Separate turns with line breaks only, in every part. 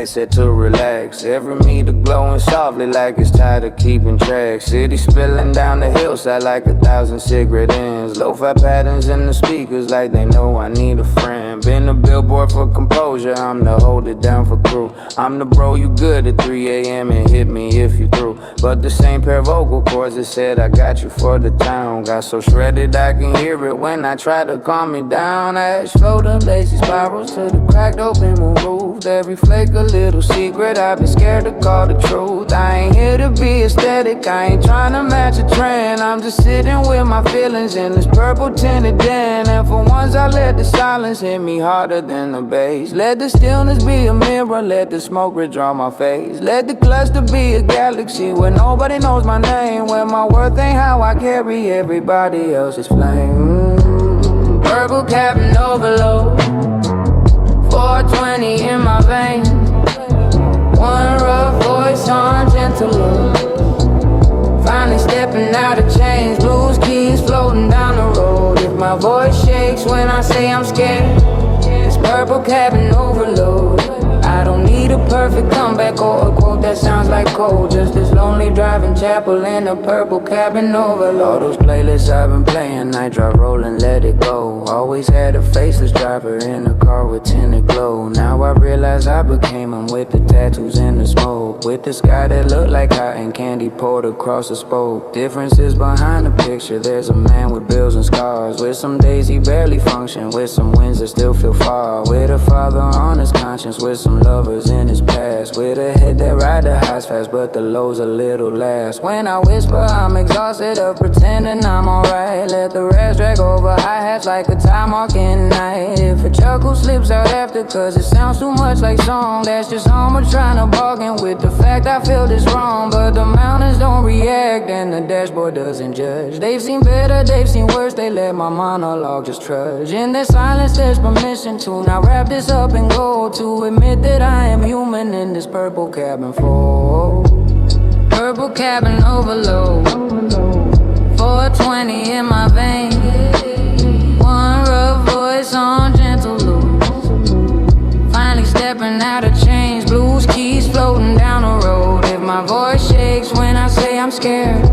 night set to relax. Every meter glowing softly like it's tired of keeping track. City spilling down the hillside like 1,000 cigarette ends. Lo-fi patterns in the speakers like they know I need a friend. Been a billboard for composure, I'm the hold it down for crew. I'm the bro you good at 3 a.m. and hit me if you through. But the same pair of vocal cords that said I got you for the town. Got so shredded I can hear it when I try to calm me down. Ash floating lazy spirals to the cracked open roof. Every flake a little secret, I've been scared to call the truth. I ain't here to be aesthetic, I ain't trying to match a trend. I'm just sitting with my feelings in this purple tinted den. And for once I let the silence hit me harder than the bass. Let the stillness be a mirror, let the smoke redraw my face. Let the cluster be a galaxy where nobody knows my name. Where my worth ain't how I carry everybody else's flame. Purple cabin overload, 420 in my veins. One rough voice on gentle look. Finally stepping out of chains. Blues keys floating down the road. If my voice shakes when I say I'm scared, it's purple cabin overload. I don't need a perfect comeback or a quote that sounds like cold. Just this lonely driving chapel in a purple cabin overload. All those playlists I've been playing, night drive rolling, let it go. Always had a faceless driver in a car with tinted glow. Now I realize I became him with the tattoos and the smoke. With the sky that looked like cotton candy poured across the spoke. Differences behind the picture, there's a man with bills and scars. With some days he barely function, with some wins that still feel far. With a father on his conscience, with some lovers in his past. With a head that ride the highs fast, but the lows a little last. When I whisper, I'm exhausted of pretending I'm alright. Let the rest drag over hi-hats like a time mark in the night. If a chuckle slips out after cause it sounds too much like song, that's just armor trying to bargain with the fact I feel this wrong. But the mountains don't react and the dashboard doesn't judge. They've seen better, they've seen worse, they let my monologue just trudge. In their silence there's permission to now wrap this up and go. To admit that I am human in this purple cabin full. Purple cabin overload, 420 in my veins. One rough voice on gentle loop. Finally stepping out of chains. Blues keys floating down the road. If my voice shakes when I say I'm scared,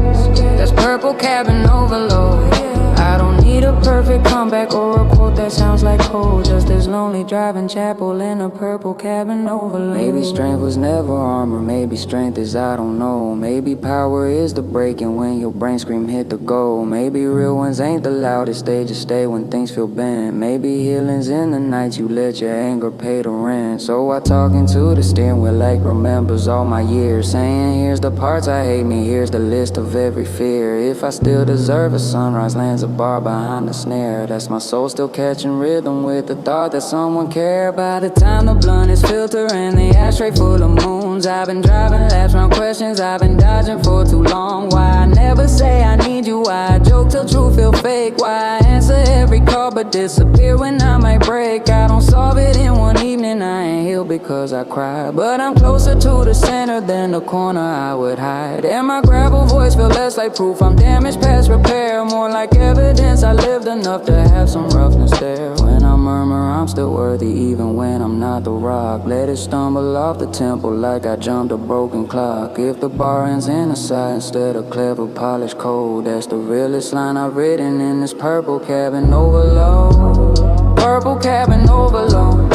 that's purple cabin overload. I don't need a perfect comeback or a quote that sounds like cold. Just this lonely driving chapel in a purple cabin overload. Maybe strength was never armor, maybe strength is I don't know. Maybe power is the breaking when your brain scream hit the goal. Maybe real ones ain't the loudest, they just stay when things feel bent. Maybe healing's in the nights you let your anger pay the rent. So I talk into the steering wheel like remembers all my years, saying here's the parts I hate me, here's the list of every fear. If I still deserve a sunrise, lands a bar behind the snare. That's my soul still catching rhythm with the thought that someone cared. By the time the blunt is filtering the ashtray full of moons, I've been driving laps round questions I've been dodging for too long. Why I never say I need you, why I joke till truth feel fake. Why I answer every call but disappear when I might break. I don't solve it in one evening, I ain't healed because I cry, but I'm closer to the center than the corner I would hide. And my gravel voice feel less like proof I'm damaged past repair, more like evidence I lived enough to have some roughness there. When I murmur I'm still worthy even when I'm not the rock. Let it stumble off the temple like I jumped a broken clock. If the bar ends in a sigh instead of clever polished code, that's the realest line I've written in this purple cabin overload. Purple cabin overload,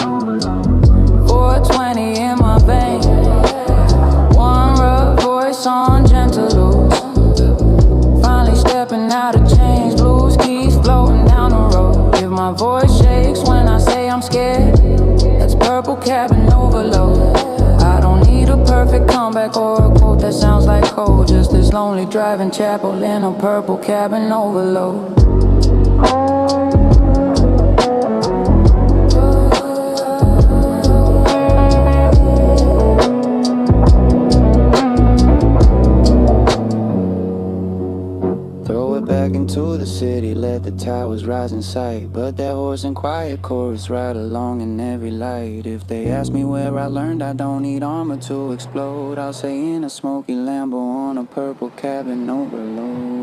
420 in my veins. One rough voice on gentle loop. Finally stepping out of chains. Blues keys floating down the road. If my voice shakes when I say I'm scared, that's purple cabin overload. I don't need a perfect comeback or a quote that sounds like cold. Just this lonely driving chapel in a purple cabin overload. Back into the city, let the towers rise in sight. But that hoarse and quiet chorus right along in every light. If they ask me where I learned I don't need armor to explode, I'll say in a smoky Lambo on a purple cabin overload.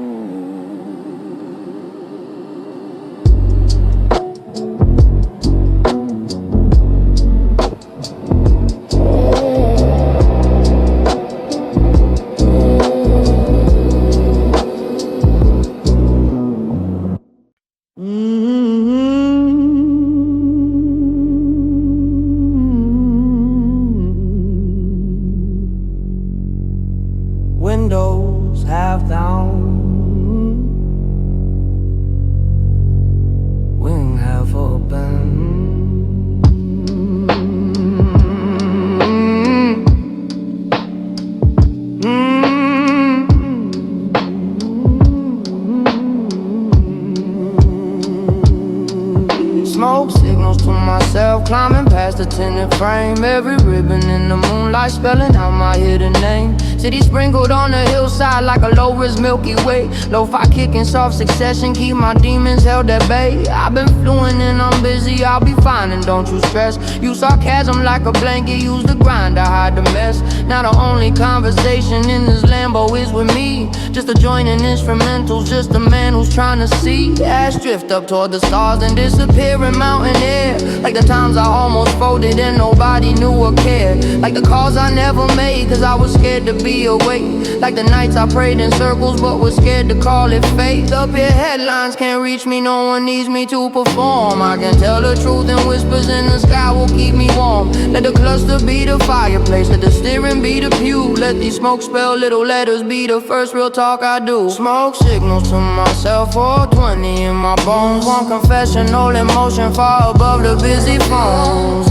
the tinted frame. Every ribbon in the moonlight spelling out my hidden name. City sprinkled on the hillside like a low-risk Milky Way. Lo-fi kicking soft succession, keep my demons held at bay. I've been fluent and I'm busy, I'll be fine and don't you stress. Use sarcasm like a blanket, use the grind to hide the mess. Now the only conversation in this Lambo is with me. Just a joining instrumentals, just a man who's trying to see. Ash drift up toward the stars and disappear in mountain air. Like the times I almost folded and nobody knew or cared. Like the calls I never made cause I was scared to be awake. Like the nights I prayed in circles but was scared to call it fate. Up here headlines can't reach me, no one needs me to perform. I can tell the truth and whispers in the sky will keep me warm. Let the cluster be the fireplace, let the steering be the pew. Let these smoke spell little letters be the first real talk I do. Smoke signals to myself, 420 in my bones. One confession, no emotion far above the busy phones.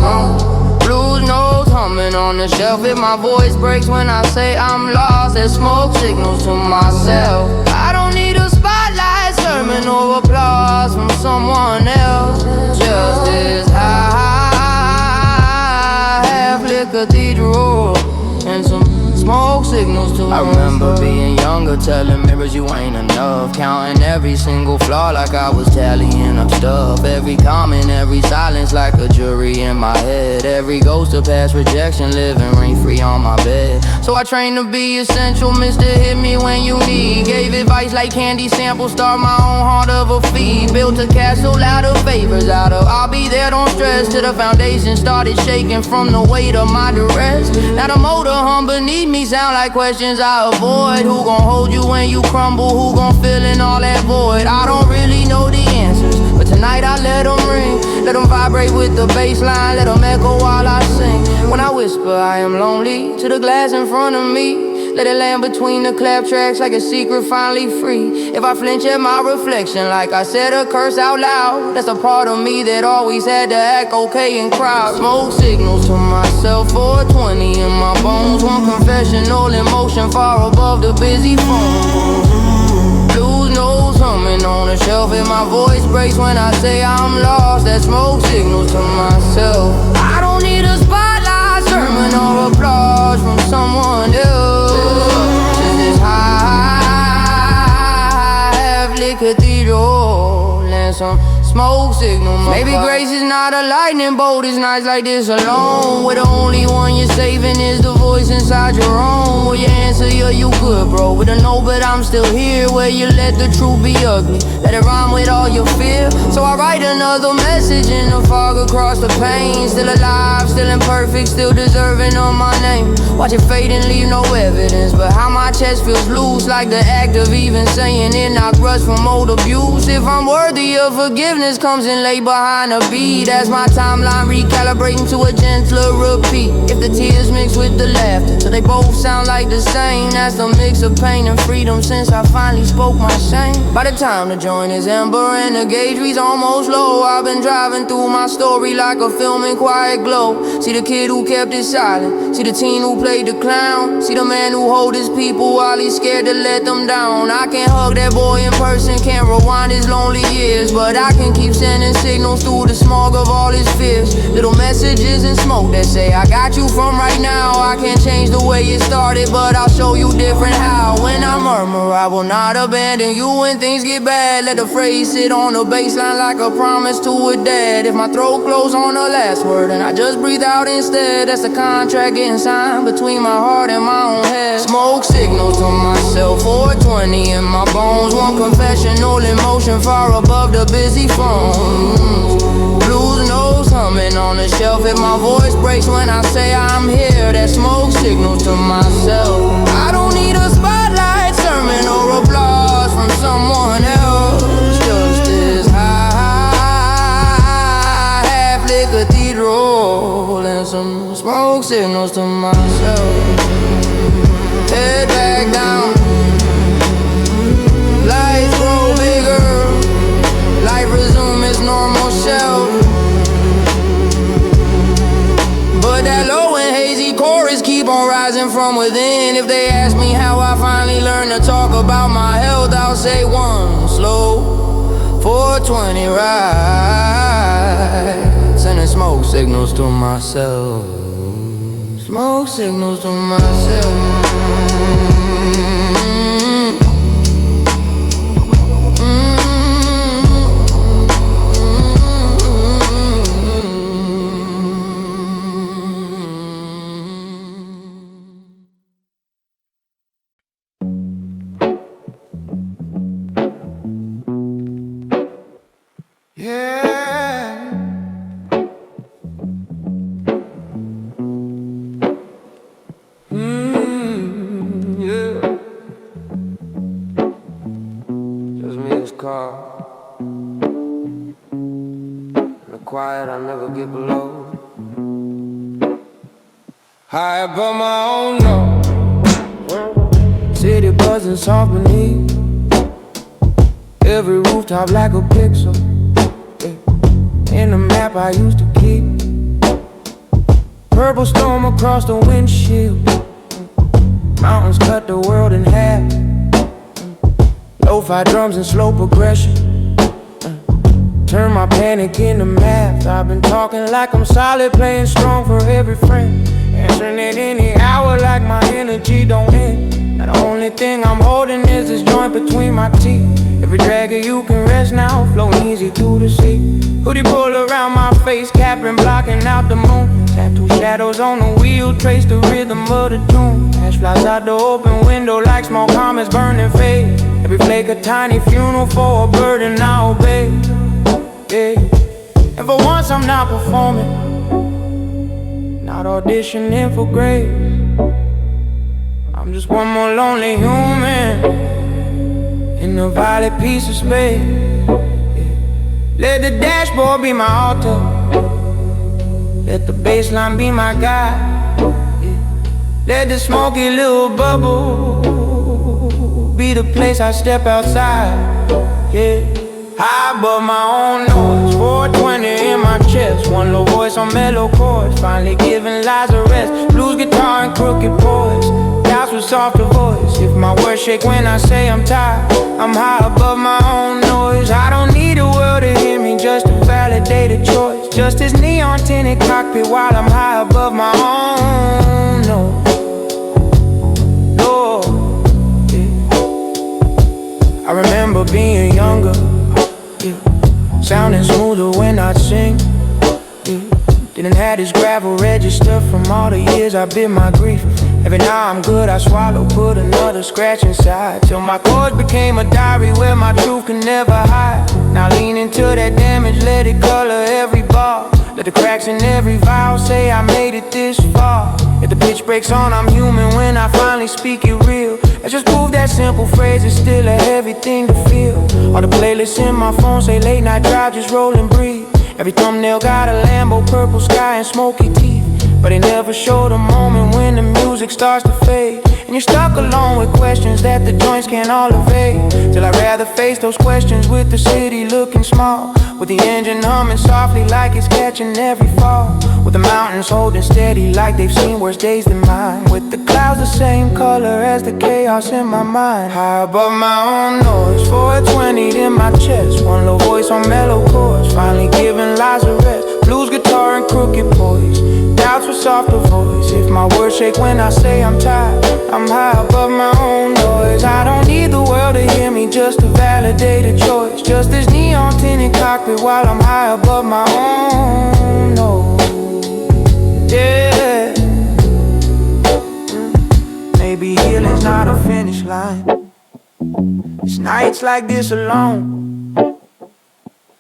Blues notes humming on the shelf. If my voice breaks when I say I'm lost, there's smoke signals to myself. I don't need a spotlight, sermon or applause from someone else. Just this high, half-lit cathedral and some smoke signals to I remember being younger, telling mirrors you ain't enough. Counting every single flaw like I was tallying up stuff. Every comment, every silence like a jury in my head. Every ghost of past rejection living ring-free on my bed. So I trained to be essential, Mr. Hit me when you need. Gave advice like candy samples, start my own heart of a feed. Built a castle out of favors, out of I'll be there, don't stress. Till the foundation started shaking from the weight of my duress. Now the motor hum beneath me sound like questions I avoid. Who gon' hold you when you crumble? Who gon' fill in all that void? I don't really know the answers, but tonight I let them ring. Let them vibrate with the bass line, let them echo while I sing. When I whisper I am lonely to the glass in front of me, let it land between the clap tracks like a secret finally free. If I flinch at my reflection like I said a curse out loud, that's a part of me that always had to act okay in crowds. Smoke signals to myself, 420 in my bones. One confession, no emotion far above the busy phone. Blues notes humming on the shelf. If my voice breaks when I say I'm lost, that's smoke signals to myself. I don't need a spotlight, sermon or applause from someone else. Just this high, half-lit cathedral and some smoke signal. Maybe grace is not a lightning bolt, it's nights like this alone, where the only one you're saving is the voice inside your own. Where you answer, yeah, you good, bro, with a no, but I'm still here. Where you let the truth be ugly, let it rhyme with all your fear. So I write another message in the fog across the pain. Still alive, still imperfect, still deserving of my name. Watch it fade and leave no evidence, but how my chest feels loose, like the act of even saying it. Knock rust from old abuse. If I'm worthy of forgiveness comes in late behind a beat. That's my timeline recalibrating to a gentler repeat. If the tears mix with the laughter, so they both sound like the same. That's the mix of pain and freedom since I finally spoke my shame. By the time the joint is amber and the gauge reads almost low, I've been driving through my story like a film in quiet glow. See the kid who kept it silent, see the teen who played the clown, see the man who hold his people while he's scared to let them down. I can't hug that boy in person, can't rewind his lonely years, but I can keep sending signals through the smog of all his fears. Little messages in smoke that say I got you from right now. I can't change the way it started, but I'll show you different how. When I murmur, I will not abandon you when things get bad. Let the phrase sit on the baseline like a promise to a dad. If my throat close on the last word and I just breathe out instead, that's a contract getting signed between my heart and my own head. Smoke signals to myself, 420 in my bones. One confession, no emotion far above the busy phone. Blues notes humming on the shelf. If my voice breaks when I say I'm here, that smoke signals to myself. I don't need a spotlight, sermon or applause from someone else. Just this high, half-lit cathedral and some smoke signals to myself. Head back down, lights grow bigger, life resume its normal shelf. But that low and hazy chorus keep on rising from within. If they ask me how I finally learned to talk about my health, I'll say one slow 420 rides sending smoke signals to myself. Smoke signals to myself.
Quiet, I never get below. High above my own nose. City buzzing soft beneath. Every rooftop like a pixel. In the map I used to keep. Purple storm across the windshield. Mountains cut the world in half. Lo-fi drums and slow progression. Turn my panic into math. I've been talking like I'm solid, playing strong for every friend. Answering at any hour like my energy don't end. Now the only thing I'm holding is this joint between my teeth. Every dragger you can rest now, flowing easy through the sea. Hoodie pull around my face, capping, blocking out the moon. Tattoo shadows on the wheel, trace the rhythm of the tune. Ash flies out the open window like small comets burning fade. Every flake a tiny funeral for a bird and I obey. Yeah. And for once I'm not performing, not auditioning for grace. I'm just one more lonely human in a violet piece of space. Yeah. Let the dashboard be my altar, let the bassline be my guide. Yeah. Let the smoky little bubble be the place I step outside. Yeah. High above my own noise, 420 in my chest. One low voice on mellow chords, finally giving lies a rest. Blues guitar and crooked poise, doubts with softer voice. If my words shake when I say I'm tired, I'm high above my own noise. I don't need the world to hear me just to validate a choice. Just this neon tinted cockpit while I'm high above my own noise. Lord, yeah. I remember being younger, sounding smoother when I sing. Didn't have this gravel register from all the years I bit my grief. Every now I'm good, I swallow, put another scratch inside. Till my chords became a diary where my truth can never hide. Now lean into that damage, let it color every bar. Let the cracks in every vowel say I made it this far. If the pitch breaks on, I'm human when I finally speak it real. Let's just prove that simple phrase is still a heavy thing to feel. All the playlists in my phone say late night drive, just roll and breathe. Every thumbnail got a Lambo, purple sky and smoky teeth. But they never show the moment when the music starts to fade. And you're stuck alone with questions that the joints can't all evade. Till I'd rather face those questions with the city looking small, with the engine humming softly like it's catching every fall, with the mountains holding steady like they've seen worse days than mine, with the clouds the same color as the chaos in my mind. High above my own noise, 420 in my chest. One low voice on mellow chords, finally giving lies a rest. Blues guitar and crooked poise, doubts with softer voice. If my words shake when I say I'm tired, I'm high above my own noise. I don't need the world to hear me just to validate a choice. Just this neon tinted cockpit while I'm high above my own noise. Yeah. Maybe healing's not a finish line. It's nights like this alone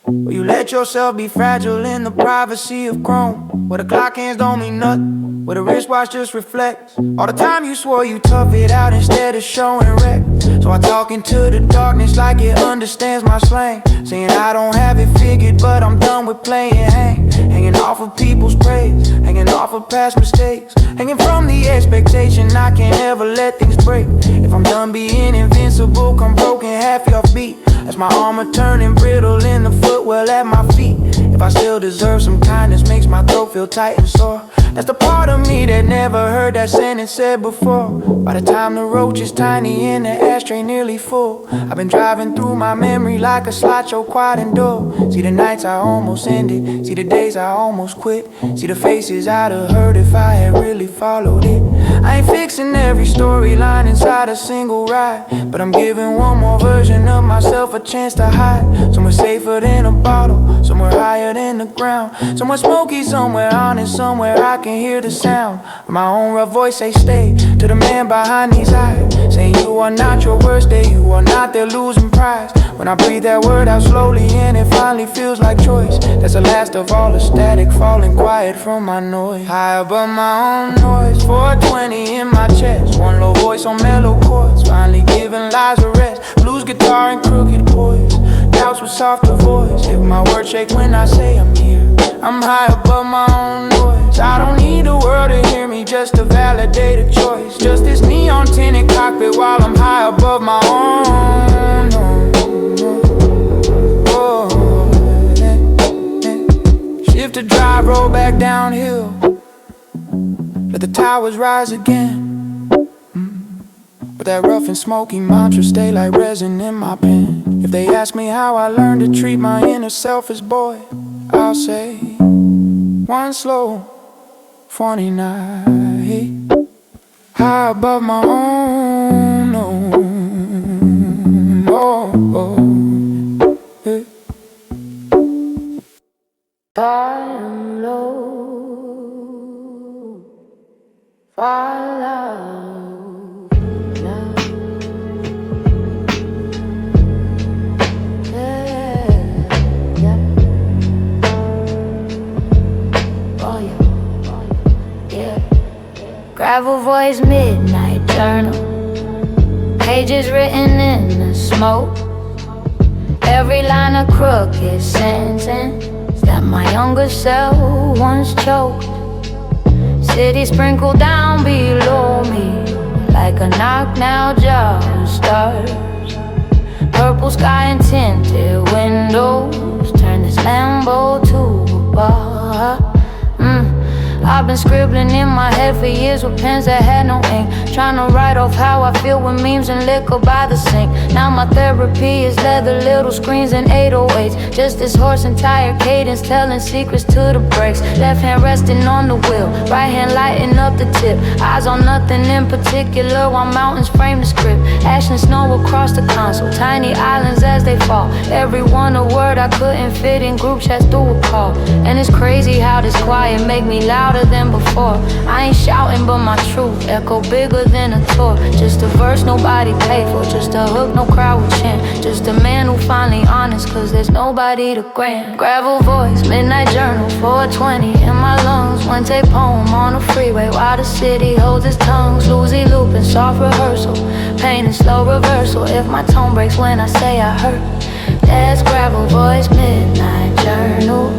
where you let yourself be fragile in the privacy of chrome, where the clock hands don't mean nothing, where the wristwatch just reflects all the time you swore you tough it out instead of showing wreck. So I talk into the darkness like it understands my slang, saying I don't have it figured, but I'm done with playing hanging off of people's praise, hanging off of past mistakes, hanging from the expectation I can't ever let things break. If I'm done being invincible, come broken, half your beat. That's my armor turning brittle in the footwell at my feet. If I still deserve some kindness, makes my throat feel tight and sore. That's the part of me that never heard that sentence said before. By the time the roach is tiny and the ashtray nearly full, I've been driving through my memory like a slideshow quad indoor. See the nights I almost ended, see the days I almost quit, see the faces I'd have heard if I had really followed it. I ain't fixing every storyline inside a single ride, but I'm giving one more version of myself a chance to hide. Somewhere safer than a bottle, somewhere higher than the ground, somewhere smoky, somewhere honest, somewhere I can hear the sound of my own rough voice say stay to the man behind these eyes, saying you are not your worst day, you are not their losing prize. When I breathe that word out slowly and it finally feels like choice, that's the last of all the static falling quiet from my noise. High above my own noise, 420 in my chest, one low voice on mellow chords, finally giving lies a rest. Blues guitar and crooked poise, doubts with softer voice. If my words shake when I say I'm here, I'm high above my own noise. I don't need the world to hear me just to validate a choice. Just this neon tinted cockpit while I'm high above my own noise. Shift to drive, roll back downhill, let the towers rise again. But that rough and smoky mantra stay like resin in my pen. If they ask me how I learned to treat my inner self as boy, I'll say one slow 49, high above my own hey. Far and low, far loud now. Yeah. Oh yeah. Gravel voice, midnight journal, pages written in the smoke. Every line a crooked sentence that my younger self once choked. City sprinkled down below me like a knocked out jar of stars. Purple sky and tinted windows turn this Lambo to a bar. I've been scribbling in my head for years with pens that had no ink, trying to write off how I feel with memes and liquor by the sink. Now my therapy is leather, little screens and 808s, just this horse and tire cadence telling secrets to the brakes. Left hand resting on the wheel, right hand lighting up the tip, eyes on nothing in particular while mountains frame the script. Ash and snow across the console, tiny islands as they fall, every one a word I couldn't fit in group chats through a call. And it's crazy how this quiet make me louder than before. I ain't shouting but my truth echo bigger than a tour. Just a verse nobody paid for, just a hook no crowd would chant, just a man who finally honest cause there's nobody to grant. Gravel voice, midnight journal, 420 in my lungs, one take poem on the freeway while the city holds its tongue. Bluesy looping, soft rehearsal, pain and slow reversal. If my tone breaks when I say I hurt, that's gravel voice, midnight journal.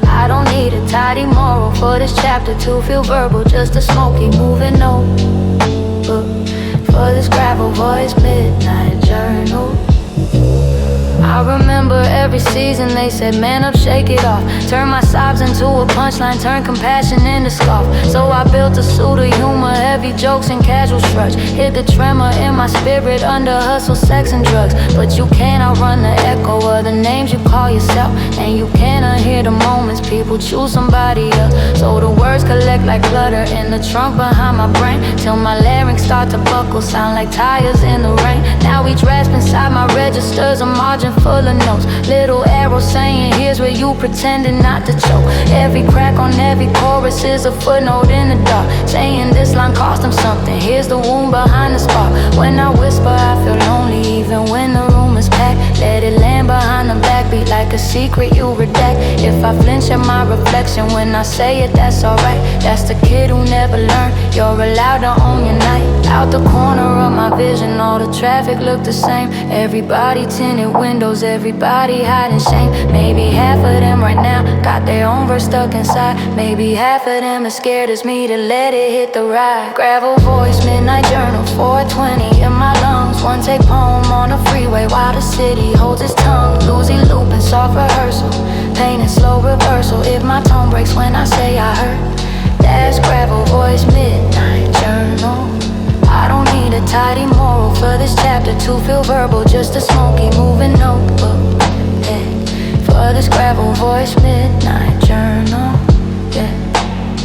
I don't need a tidy moral for this chapter to feel verbal, just a smoky moving over for this gravel voice, midnight journal. I remember every season they said, man up, shake it off. Turn my sobs into a punchline, turn compassion into scoff. So I built a suit of humor, heavy jokes and casual shrugs. Hid the tremor in my spirit under hustle, sex and drugs. But you can't outrun the echo of the names you call yourself, and you can't unhear the moments people choose somebody else. So the words collect like clutter in the trunk behind my brain, till my larynx start to buckle, sound like tires in the rain. Now each rasp inside my register's a margin full of notes, little arrows saying here's where you pretending not to choke. Every crack on every chorus is a footnote in the dark, saying this line cost them something, here's the wound behind the spark. When I whisper I feel lonely even when the room is packed, let it land behind the backbeat like a secret you redact. If I flinch at my reflection when I say it, that's alright. That's the kid who never learned, you're allowed to own your night. Out the corner of my vision all the traffic looked the same, everybody tinted windows, everybody hiding shame. Maybe half of them right now got their own verse stuck inside, maybe half of them as scared as me to let it hit the ride. Gravel voice, midnight journal, 420 in my lungs, one take poem on the freeway while the city holds its tongue. Bluesy looping, soft rehearsal, pain and slow reversal. If my tone breaks when I say I hurt, that
Fast gravel voice, midnight journal. I don't need a tidy moral for this chapter to feel verbal. Just a smoky moving notebook, yeah. For this gravel voice, midnight journal, yeah.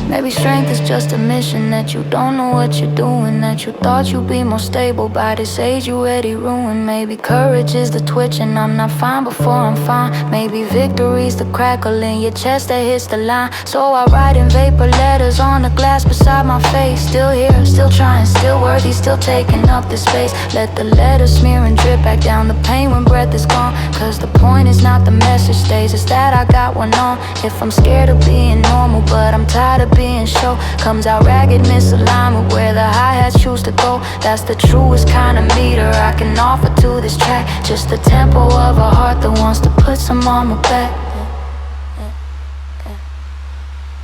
Maybe strength is just a mission, that you don't know what you're doing, that you thought you'd be more stable by this age you already ruined. Maybe courage is the twitching, I'm not fine before I'm fine. Maybe victory's the crackle in your chest that hits the line. So I write in vapor letters on the glass beside my face. Still here, still trying, still worthy, still taking up the space. Let the letters smear and drip back down the pain when breath is gone. Cause the point is not the message stays, it's that I got one on. If I'm scared of being normal, but I'm tired of being show, comes out ragged misalignment where the hi-hats choose to go. That's the truest kind of meter I can offer to this track. Just the tempo of a heart that wants to put some armor back.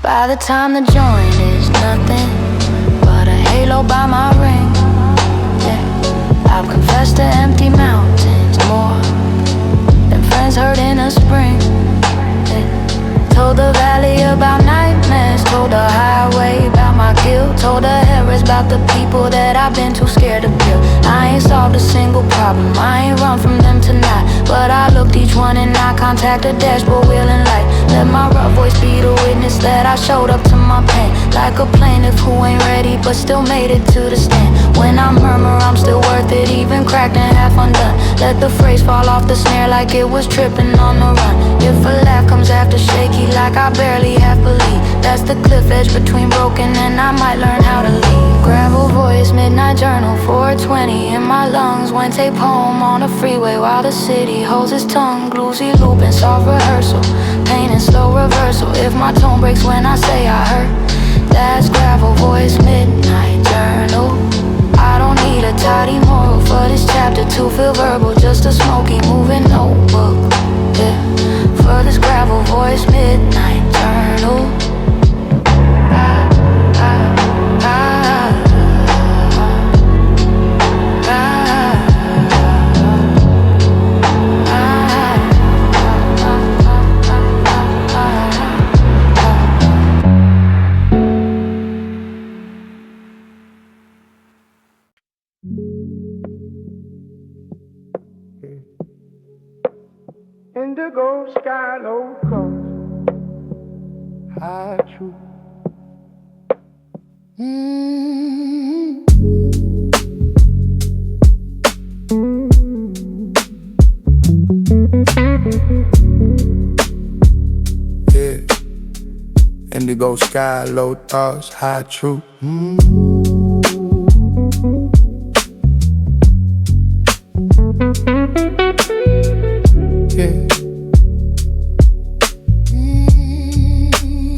By the time the joint is nothing but a halo by my ring, yeah. I've confessed to empty mountains more than friends heard in a spring, yeah. Told the valley about nightmares, told the highway about my guilt, told the Harris about the people that I've been too scared to kill. I ain't solved a single problem, I ain't run from them tonight, but I looked each one in eye contact, the dashboard wheel and light. Let my rough voice be the witness that I showed up to my pain, like a plaintiff who ain't ready but still made it to the stand. When I murmur I'm still worth it, even cracked and half undone. Let the phrase fall off the snare like it was tripping on the run. If a laugh comes after shaky like I barely have belief, that's the cliff edge between broken and I might learn how to leave. Gravel voice, midnight journal, 420 in my lungs. Went take poem on the freeway while the city holds its tongue. Bluesy looping, soft rehearsal, pain and slow reversal. If my tone breaks when I say I hurt, that's gravel voice, midnight journal. I don't need a tidy moral for this chapter to feel verbal. Just a smoky moving notebook, yeah. For this gravel voice, midnight journal.
Indigo sky low coast, high true. Yeah, indigo sky low thoughts, high true.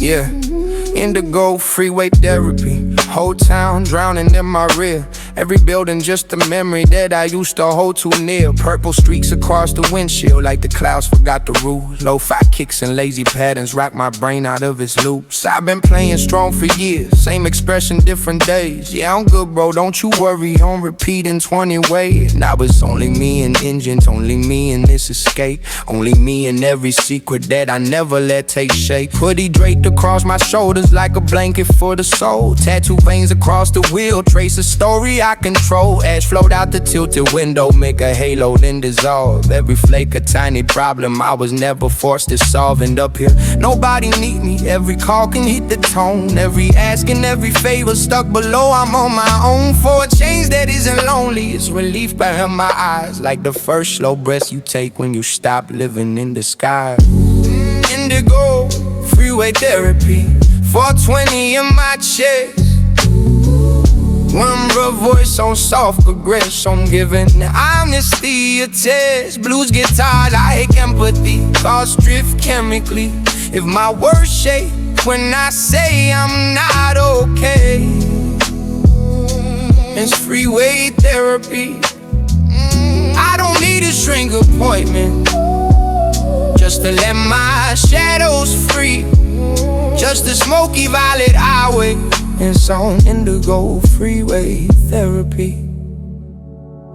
Yeah, indigo freeway therapy. Whole town drowning in my rear. Every building just a memory that I used to hold too near. Purple streaks across the windshield like the clouds forgot the rules. Lo-fi kicks and lazy patterns rock my brain out of its loops. I've been playing strong for years, same expression, different days. Yeah, I'm good, bro, don't you worry, on repeat in 20 ways. Now it's only me and engines, only me and this escape. Only me and every secret that I never let take shape. Hoodie draped across my shoulders like a blanket for the soul. Tattoo veins across the wheel, trace a story I control. Ash float out the tilted window, make a halo then dissolve. Every flake a tiny problem I was never forced to solve. And up here, nobody need me, every call can hit the tone. Every ask and every favor stuck below, I'm on my own. For a change that isn't lonely, it's relief behind my eyes. Like the first slow breath you take when you stop living in the sky. Indigo, freeway therapy, 420 in my chest. One rough voice on soft aggression, giving honesty a test. Blues guitar like empathy, thoughts drift chemically. If my words shake when I say I'm not okay, it's freeway therapy. I don't need a shrink appointment just to let my shadows free. Just a Smoky violet highway and some indigo freeway therapy.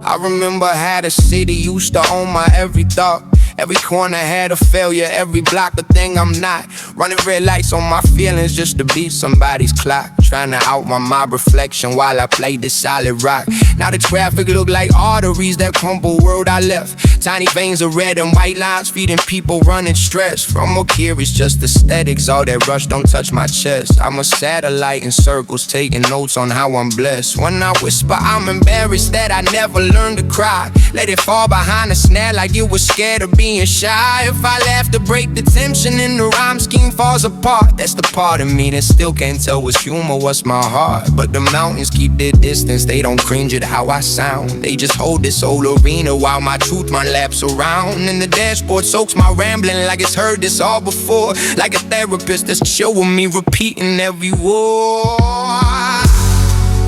I remember how the city used to own my every thought. Every corner had a failure, every block a thing I'm not. Running red lights on my feelings just to beat somebody's clock. Trying to outrun my reflection while I played this solid rock. Now the traffic look like arteries that crumble world I left. Tiny veins of red and white lines feeding people running stress. From up here it's just aesthetics, all that rush don't touch my chest. I'm a satellite in circles taking notes on how I'm blessed. When I whisper I'm embarrassed that I never learned to cry. Let it fall behind the snare like you were scared of being shy. If I laugh to break the tension and the rhyme scheme falls apart, that's the part of me that still can't tell what's humor, what's my heart. But the mountains keep their distance, they don't cringe at how I sound. They just hold this old arena while my truth run laps around. And the dashboard soaks my rambling like it's heard this all before. Like a therapist that's showing me repeating every word.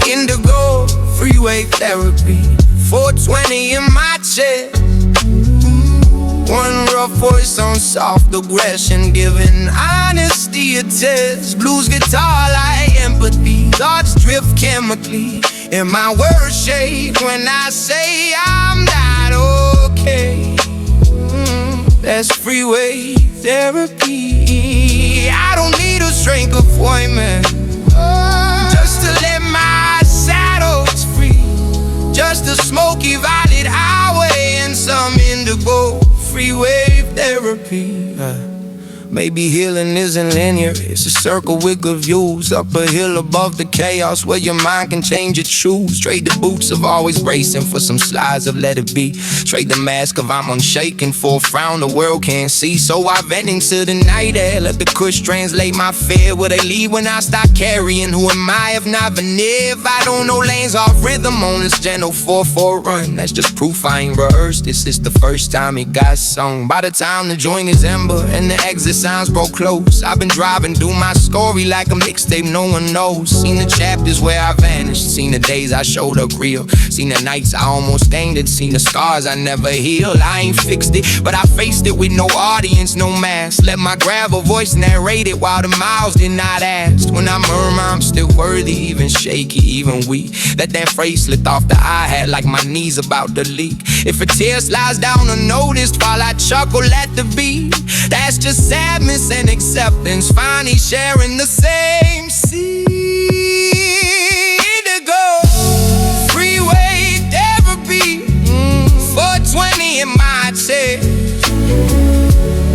Indigo, freeway therapy, 420 in my chest. One rough voice on soft aggression, giving honesty a test. Blues guitar like empathy, thoughts drift chemically, and my words shake when I say I'm not okay. That's freeway therapy. I don't need a strength appointment just to let my saddles free. Just a Smoky violet highway and some indigo. Freeway therapy. Maybe healing isn't linear, it's a circle with good views. Up a hill above the chaos where your mind can change its shoes. Trade the boots of always bracing for some slides of let it be. Trade the mask of I'm unshaken for a frown the world can't see. So I vent into the night air, let the kush translate my fear. Will they leave when I stop carrying? Who am I if not veneer? If I don't know lanes off rhythm on this gentle 4-4 run, that's just proof I ain't rehearsed. This is the first time it got sung. By the time the joint is ember and the exit signs broke close, I've been driving through my story like a mixtape no one knows. Seen the chapters where I vanished, seen the days I showed up real, seen the nights I almost stained it, seen the scars I never healed. I ain't fixed it, but I faced it with no audience, no mask. Let my gravel voice narrate it while the mouths did not ask. When I murmur I'm still worthy, even shaky, even weak. Let that phrase slip off the hi-hat like my knees about to leak. If a tear slides down unnoticed while I chuckle at the beat, that's just sadness and acceptance, finally sharing the same seed. Indigo, freeway therapy, 420 in my chest.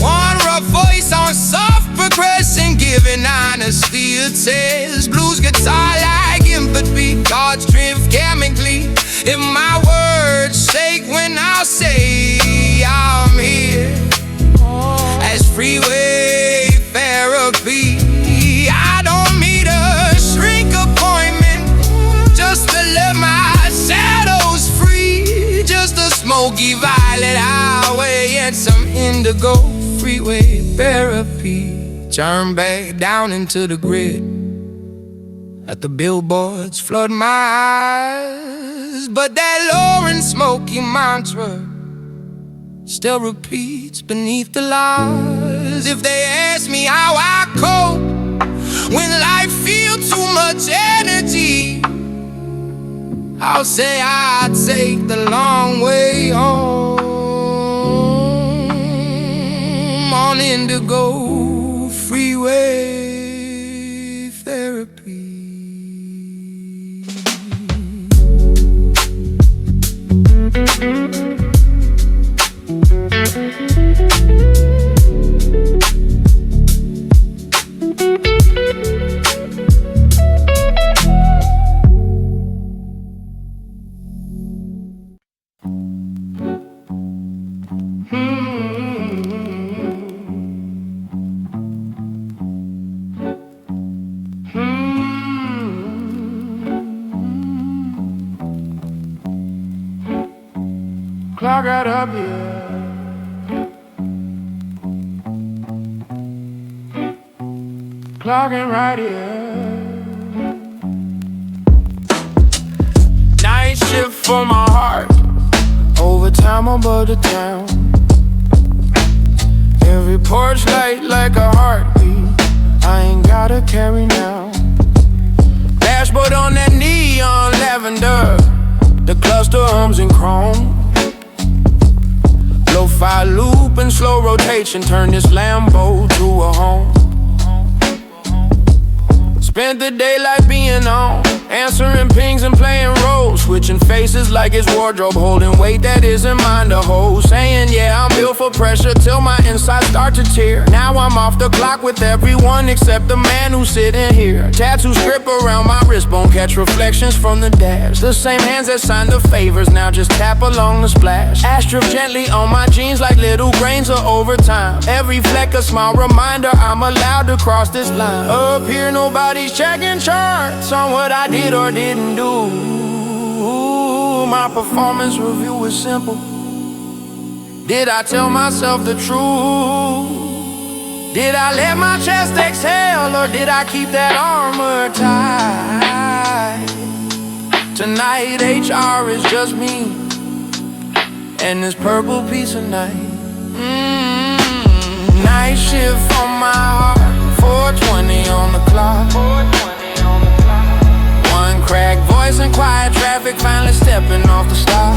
One rough voice on soft progression, giving honesty a test. Blues guitar like empathy, thoughts drift chemically, if my words shake when I say I'm here. As freeway therapy, I don't need a shrink appointment just to let my shadows free. Just a Smoky violet highway and some indigo. Freeway therapy. Turn back down into the grid. Let the billboards flood my eyes, but that low and smoky mantra still repeats beneath the lies. If they ask me how I cope when life feels too much energy, I'll say I take the long way home on indigo freeway therapy. Clock right up here, clocking right here. Night shift for my heart, overtime above the town. Every porch light like a heartbeat, I ain't gotta carry now. Dashboard on that neon lavender, the cluster hums in chrome. Lo-fi loop loop in slow rotation, turn this Lambo to a home. Spent the daylight being on, answering pings and playing roles, switching faces like it's wardrobe, holding weight that isn't mine to hold. Saying yeah, I'm built for pressure till my insides start to tear. Now I'm off the clock with everyone except the man who's sitting here. Tattoo script around my wrist bone, catch reflections from the dash. The same hands that signed the favors now just tap along the splash. Asterisk gently on my jeans like little grains of overtime. Every fleck a small reminder I'm allowed to cross this line. Up here nobody's checking charts on what I did or didn't do. My performance review is simple. Did I tell myself the truth? Did I let my chest exhale, or did I keep that armor tight? Tonight HR is just me and this purple piece of night. Night shift on my heart, 4:20 on the clock. One crack voice and quiet traffic finally stepping off the stop.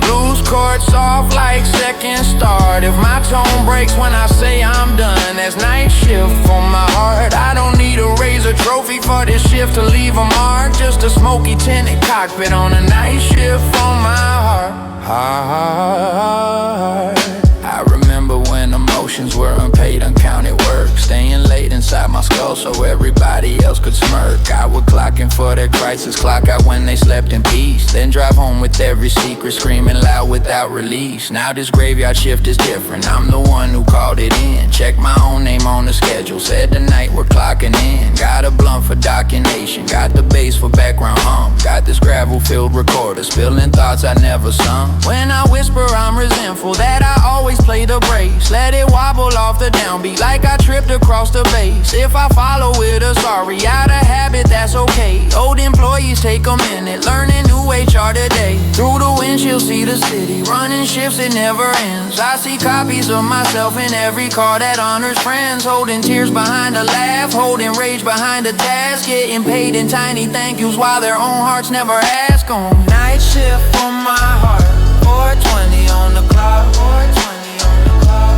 Blues chords soft like second start. If my tone breaks when I say I'm done, that's night shift for my heart. I don't need a razor trophy for this shift to leave a mark. Just a smoky tinted cockpit on a night shift for my heart. I remember when emotions were unpaid, uncounted work. Staying late inside my skull so everybody else could smirk. I would clock in for their crisis, clock out when they slept in peace. Then drive home with every secret screaming loud without release. Now this graveyard shift is different, I'm the one who called it in. Check my own name on the schedule, said tonight we're clocking in. Got a blunt for documentation, got the bass for background hum. Got this gravel-filled recorder, spilling thoughts I never sung. When I whisper I'm resentful that I always play the brace. Let it wobble off the downbeat like I tripped across the base. If I follow with a sorry out of habit, that's okay. Old employees take a minute, learning new HR today. Through the windshield see the city, running shifts it never ends. I see copies of myself in every car that honors friends. Holding tears behind a laugh, holding rage behind a task. Getting paid in tiny thank yous while their own hearts never ask. On night shift for my heart, 4:20 on the clock. 4:20 on the clock.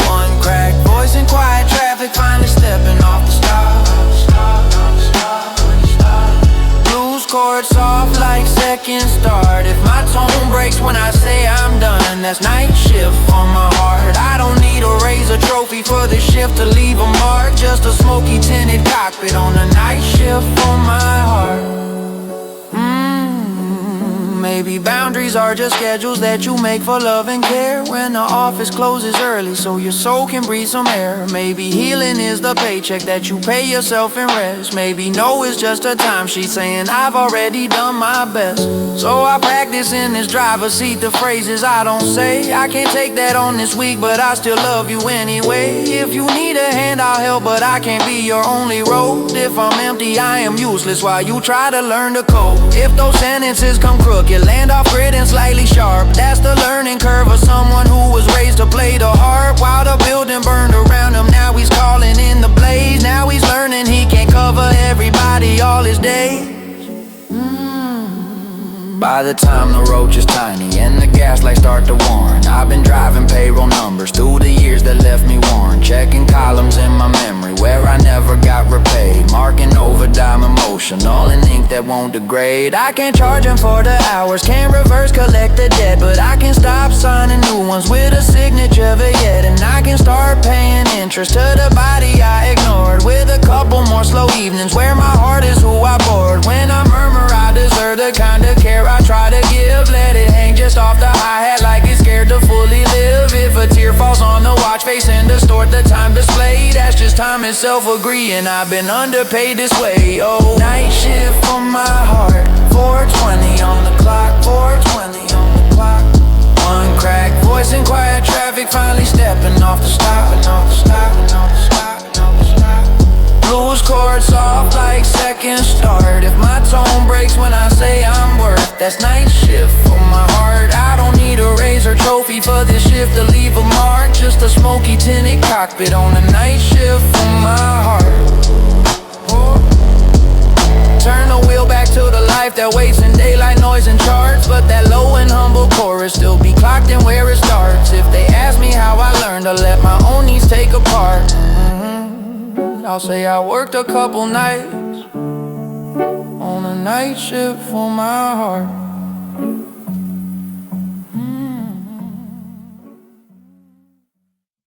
One crack voice and quiet traffic finally stepping off the stop. Blues chords soft like second start. If my tone breaks when I say I'm done, that's night shift for my heart. I don't need a razor trophy for this shift to leave a mark. Just a smoky tinted cockpit on a night shift for my heart. Maybe boundaries are just schedules that you make for love and care. When the office closes early so your soul can breathe some air. Maybe healing is the paycheck that you pay yourself in rest. Maybe no is just a timesheet saying I've already done my best. So I practice in this driver's seat the phrases I don't say. I can't take that on this week, but I still love you anyway. If you need a hand I'll help, but I can't be your only road. If I'm empty I am useless while you try to learn to code. If those sentences come crooked, land off grid and slightly sharp. That's the learning curve of someone who was raised to play the harp. While the building burned around him, now he's calling in the blaze. Now he's learning he can't cover everybody all his days. By the time the roach is tiny and the gaslights start to warn, I've been driving payroll numbers through the years that left me worn. Checking columns in my memory where I never got repaid. Marking overdime emotional in ink that won't degrade. I can't charge them for the hours, can't reverse collect the debt, but I can stop signing new ones with a signature yet. And I can start paying interest to the body I ignored, with a couple more slow evenings where my heart is who I bored. When I murmur I deserve the kind of care I try to give, let it hang just off the hi-hat like it's scared to fully live. If a tear falls on the watch face and distort the time display, that's just time itself agreeing I've been underpaid this way. Oh, night shift for my heart, 4:20 on the clock. 4:20 on the clock. One crack voice and quiet traffic finally stepping off the stop. Blues chords soft like second start. If my tone breaks when I say I'm worth, that's night shift for my heart. I don't need a razor trophy for this shift to leave a mark. Just a smoky tinted cockpit on a night shift for my heart. Turn the wheel back to the light. life that waits in daylight, noise and charts, but that low and humble chorus still be clocked in where it starts. If they ask me how I learned to let my own needs take a part, I'll say I worked a couple nights on a night shift for my heart.